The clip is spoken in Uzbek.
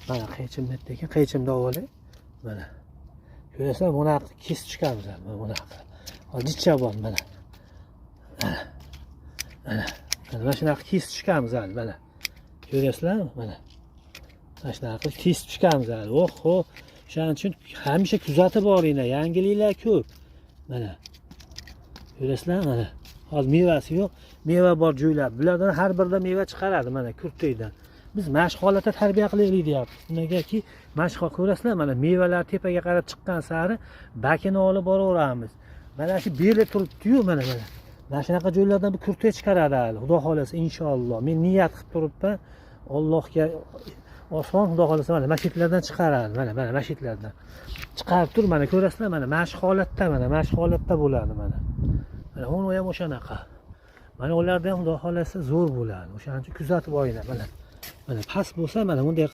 Mana qaychim netdi ekan, qaychimni olib mana. Ko'rasizlar, bunaqa kesib chiqamiz mana bunaqa. Hozircha bor mana. Mana shunaqa kesib chiqamiz hali mana. Ko'rasizlarmi mana. Mana shunaqa qilib kesib chiqamiz hali. Oho, shuning uchun hamisha kuzatib boringlar, yangiliklar ko'p. Mana. Ko'rasizlar mana. Hozir mevasi yo'q, meva bor joylar. Bulardan har birida meva chiqaradi mana kurtakdan. Biz mashq holatda tarbiya qilaylik deyapmiz. Negaki mashq ko'rasizlar mana mevalar tepaga qarab chiqqan sari bakini olib boraveramiz. Mana shu berib turibdi-yu mana. Mana shunaqa joylardan bir kurtak chiqaradi hali. Xudo xolasa inshaalloh. Men niyat qilib turibman. Allohga oson xudo xolasa mana mashitlardan chiqaradi. Mana mashitlardan. Chiqarib tur mana ko'rasizlar mana mashq holatda bo'ladi mana. Mana uni ham o'shanaqa. Mana ularda ham xudo xolasa zo'r bo'ladi. O'shaning uchun kuzatib olinglar mana. Mana past bo'lsa mana bunday